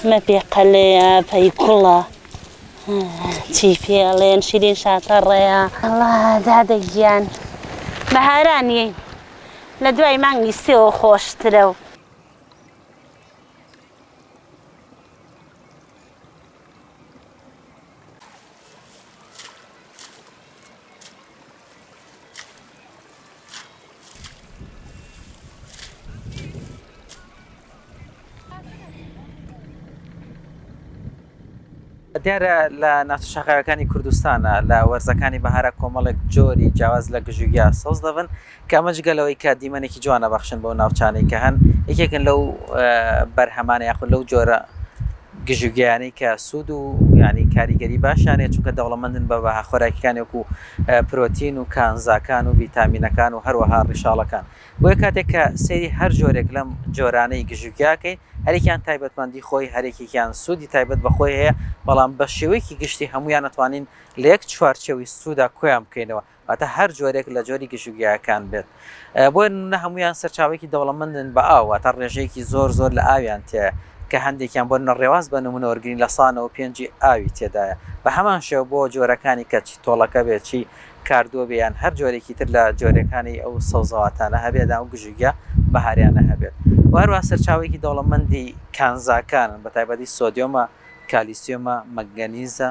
مە پێقەلەیە پەیکوڵە چی پێڵێن شیرین شاتە ڕێیە ئەڵڵا دادەگیان بەهارانیەی لە دوای مانگی سێوە خۆشترە و دیارە لە ناوچەشاخەکانی کوردستانە لە وەرزەکانی بەهارە کۆمەڵێک جۆری جیاواز لە گژوگیا سەوز دەبن کە ئەمە جگەلەوەی کە دیمەنێکی جوانە بەخشن بۆ ناوچانەی کە هەن یەکێکن لەو بەرهەمانە یاخود لەو جۆرە گژوگیانەی کە سوود و ینی کاریگەری باشیانێت چونکە دەوڵەمەندن بە بەها خۆراکیەکان وەکو پرۆتین و کانزاکان و ڤیتامینەکان و هەروەها ڕیشاڵەکان بۆیە کاتێک کە سەیری هەر جۆرێک لەم جۆرانەی گژوگیاکەی هەرێکیان تایبەتمەندی خۆی هەرێکێکیان سوودی تایبەت بەخۆی هەیە بەڵام بە شێوەیەکی گشتی هەمویان نتوانین لە یەک چوارچێوی سوودا کۆیان بکەینەوە واتە هەر جۆرێک لە جۆری گژوگیاکان بێت بۆ نە هەمویان سەرچاوێکی دەوڵەمەندن بە ئاو واتە ڕێژەیەکی زۆر لە ئاویان تێ کە هەندێکیان بۆ نەڕێواز بە نمونە وەرگین لە سانەوە پێنجی ئاوی تێدایە بە هەمان شێو بۆ جۆرەکانی کە چی تۆڵەکە بێت چی کاردووە بیان هەر جۆرێکی تر لە جۆرەکانی ئەو سەوزەواتانە هەبێدا و گژوگیا بەهاریانە هەبێت هەروە سەرچاوێکی دەوڵەمەندی کانزاکانن بە تایبەتی سۆدیۆمە کالیسیۆمە مەگنیزە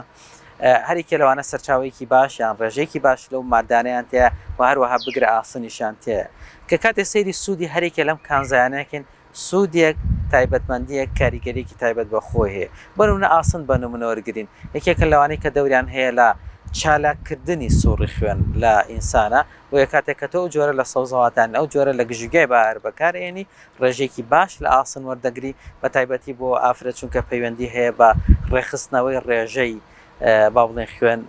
هەرێکێ لەوانە سەرچاوێکی باش یان ڕێژەیەکی باش لەو مادانیان تەیە و هەروەها بگرە ئاسنیشان تەیە کە کاتێ سەیری سوودی هەرێکێ لەم کانزایانەکەن سوودێک تایبەتمەندیەک کاریگەریکی تایبەت بە خۆی هەیە بەنمونە ئاسن بە نمونە وەرگرین یەکێکە لەوانەی کە دەوریان هەیە لە چالاکردنی سوڕی خوێن لە ئینسانە و یە کاتێک کە تۆ جۆرە لە سەوزەواتان ئەو جۆرە لە گژوگای بەهار بەکارێنی ڕێژێکی باش لە ئاسن وەردەگری بە تایبەتی بۆ ئافرەت چونکە پەیوەندی هەیە بە ڕێخستنەوەی ڕێژەی با بڵێن خوێن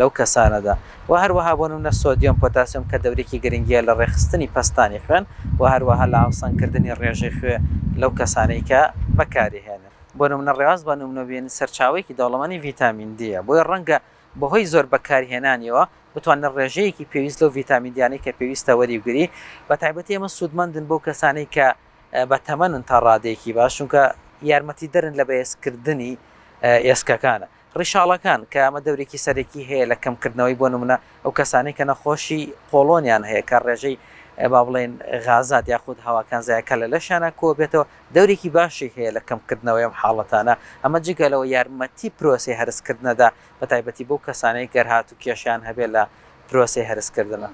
لەو کەسانەدا و هەروەها بۆ نمونە سۆدیۆم پۆتاسیۆم کە دەورێکی گرنگیە لە ڕێخستنی پەستانی خوێن و هەروەها لە ئاوسانکردنی ڕێژەی خوێ لەو کەسانەی کە بەکارهێنن بۆ نمونە ڕێواز بە نمونە بێن سەرچاوێکی دەوڵەمەندی ڤیتامین دیە بۆی ڕەنگە بەهۆی زۆر بەکارهێنانیەوە بتوانن ڕێژەیەکی پێویست لەو ڤیتامیندیانەی کە پێویستە وەریگری بە تایبەتی ئەمە سوودمەندن بۆ کەسانەی کە بە تەمەنن تا ڕادێکی باش چونکە یارمەتی دەرن لە بەهێزکردنی ئێسکەکانە ڕیشاڵەکان کە ئەمە دەورێکی سەرەکی هەیە لە کەمکردنەوەی بۆ نمونە ئەو کەسانەی کە نەخۆشی قۆڵۆنیان هەیە کە ڕێژەی با بڵێن غازات یاخود هەواکان زایەکە لە لەشانە کۆ بێتەوە دەورێکی باشی هەیە لە کەمکردنەوەی ئەم حاڵەتانە ئەمە جگەلەوە یارمەتی پرۆسی هەرسکردنەدا بە تایبەتی بۆ کەسانەی گەرهات و کێشیان هەبێت لە پرۆسی هەرسکردنە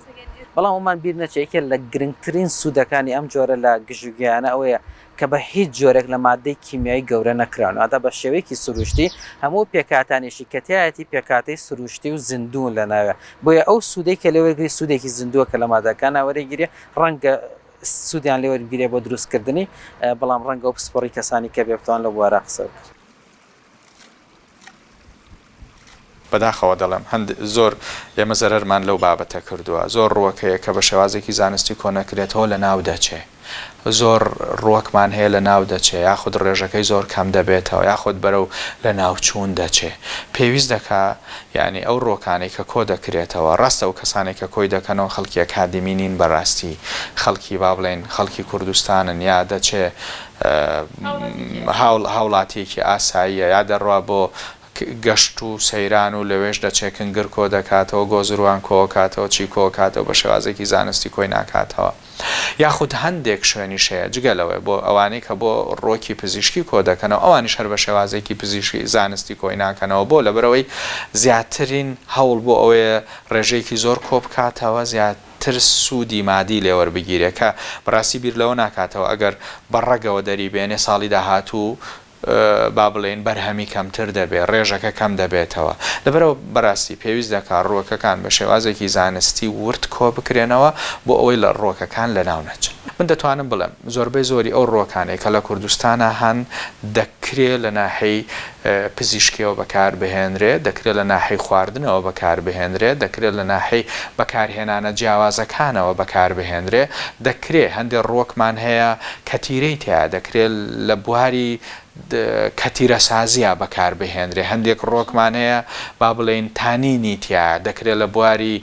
بەڵام ئەومان بیر نەچێکێت لە گرنگترین سوودەکانی ئەم جۆرە لە گژوگیانە ئەوەیە کە بە هیچ جۆرێک لە مادەی کیمیایی گەورە نەکراونەوەدا بە شێوەیەکی سروشتی هەموو پێکاتانێکی کەتیایەتی پێکاتی سروشتی و زیندوون لەناوێ بۆیە ئەو سوودەی کە لەوەگری سوودێکی زیندووە کە لە مادەکانە وەرەگیرێ ڕەنگە سوودیان لێوەرگیرێ بۆ دروستکردنی بەڵام ڕەنگە ئەو پسپۆڕی کەسانی کە بێتوان لە بوارە قسە بەداخەوە دەڵێم هەند زۆر ئێمە زەرەرمان لەو بابەتە کردووە زۆر ڕووەکەیە کە بە شێوازێکی زانستی کۆنەکرێتەوە لە ناو دەچێ زۆر ڕووەکمان هەیە لە ناو دەچێ یاخود ڕێژەکەی زۆر کەم دەبێتەوە یاخود بەرەو لە ناوچوون دەچێ پێویست دەکا یعنی ئەو ڕۆکانەی کە کۆ دەکرێتەوە ڕاستە و کەسانێک کە کۆی دەکەنەوە خەڵکی ئەکادیمینین بەڕاستی خەڵکی با بڵێن خەڵکی کوردستانن یا دەچێ هاوڵاتیەکی ئاساییە یا دەڕوا بۆ گەشت و سەیران و لەوێش دەچێکنگر کۆ دەکاتەوە گۆزروان کۆکاتەوە چی کۆکاتەوە بە شێوازێکی زانستی کۆی ناکاتەوە یاخود هەندێک شوێنی شەیە جگەلەوەی بۆ ئەوانەی کە بۆ ڕۆکی پزیشکی کۆ دەکەنەوە ئەوانیش هەر بە شێوازێکی پزیشکی زانستی کۆی ناکەنەوە بۆ لەبەرەوەی زیاترین هەوڵ بۆ ئەوەیە ڕێژەیەکی زۆر کۆ بکاتەوە زیاتر سوودی مادی لێوەربگیرێت کە بەڕاستی بیر لەوە ناکاتەوە ئەگەر بەڕەگەوە دەریبێنێ ساڵی داهاتوو با بڵێن بەرهەمی کەمتر دەبێت ڕێژەکە کەم دەبێتەوە لەبەرەوە بەڕاستی پێویست دەکات ڕۆکەکان بە شێوازێکی زانستی ورد کۆ بکرێنەوە بۆ ئەوەی لە ڕۆکەکان لەناو نەچن من دەتوانم بڵێم زۆربەی زۆری ئەو ڕۆکانێک کە لە کوردستانە هەن دەکرێت لە ناحەی پزیشکیەوە بەکاربهێنرێت دەکرێت لە ناحەی خواردنەوە بەکاربهێنرێت دەکرێت لە ناحەی بەکارهێنانە جیاوازەکانەوە بەکاربهێنرێت دەکرێت هەندێک ڕۆکمان هەیە کەتیرەی تیا دەکرێت لە بواری کەتیرە سازیە بەکاربهێنرێ هەندێک ڕۆکمان هەیە با بڵێن تانینی تیا دەکرێت لە بواری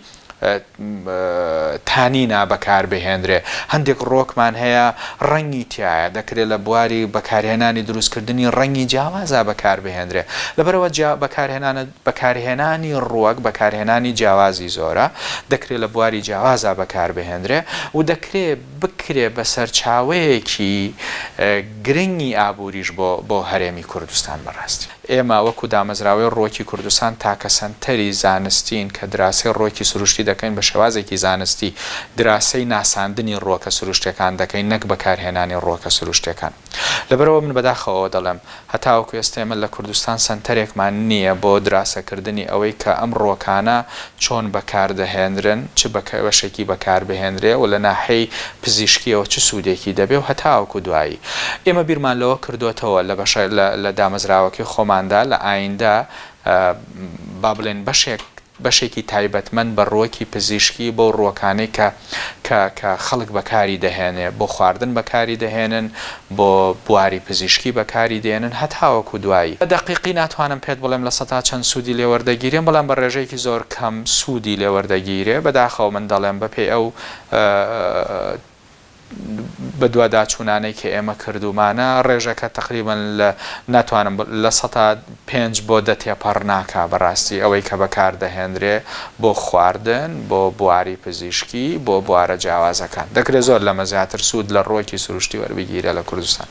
تانینا بەکار بهێنرێ هەندێک ڕۆکمان هەیە ڕەنگی تایە دەکرێت لە بواری بەکارهێنانی دروستکردنی ڕەنگی جیاوازە بەکار بهێنرێ لەبەرەوە بەکارهێنانی ڕووەک بەکارهێنانی جیاوازی زۆرە دەکرێت لە بواری جیاوازە بەکار بهێنرێ و دەکرێت بکرێ بە سەرچاوەیەکی گرنگی ئابووریش بۆ هەرێمی کوردستان بەڕاستی ئێمە وەکو دامەزراوەی ڕۆکی کوردستان تاکە سەنتەری زانستین کە دراسی ڕۆکی سروشتی دەکەین بە شێوازێکی زانستی دراسی ناساندنی ڕۆکە سروشتەکان دەکەین نەک بەکارهێنانی ڕۆکە سروشتەکان لەبەرەوە من بەداخەوە دەڵێم هەتاوەکو ئێستێمە لە کوردستان سەنتەرێکمان نییە بۆ دراسەکردنی ئەوەی کە ئەم ڕۆکانە چۆن بەکاردەهێنرن چ بەشێکی بەکار بهێنرێ و لە ناحەی پزیشکیەوە چ سوودێکی دەبێ و هەتاوەکو دوایی ئێمە بیرمان لەوە کردوێتەوە لە دامەزراوەکی خۆماندا لە ئایندا با بڵێن بەشێکی تایبەتمەند بە ڕۆکی پزیشکی بۆ ڕۆکانەی کە خەڵک بەکاری دەهێنێ بۆ خواردن بەکاری دەهێنن بۆ بواری پزیشکی بەکاری دێنن هەتاوەکو دوایی بە دەقیقی ناتوانم پێت بڵێم لە سەتا چەند سوودی لێوەردەگیرێن بەڵام بە ڕێژەیەکی زۆر کەم سوودی لێوەردەگیرێ بەداخەوە من دەڵێم بەپێی ئەو بە دوواداچوونانەی کە ئێمە کردومانە ڕێژەکە تقریبا ناتوانم لە 5 بۆ 10 تێپەڕ ناکا بەڕاستی ئەوەی کە بەکار دەهێنرێ بۆ خواردن بۆ بواری پزیشکی بۆ بوارە جیاوازەکان دەکرێت زۆر لەمە زیاتر سوود لە ڕۆکی سروشتی وەربگیرە لە کوردستان.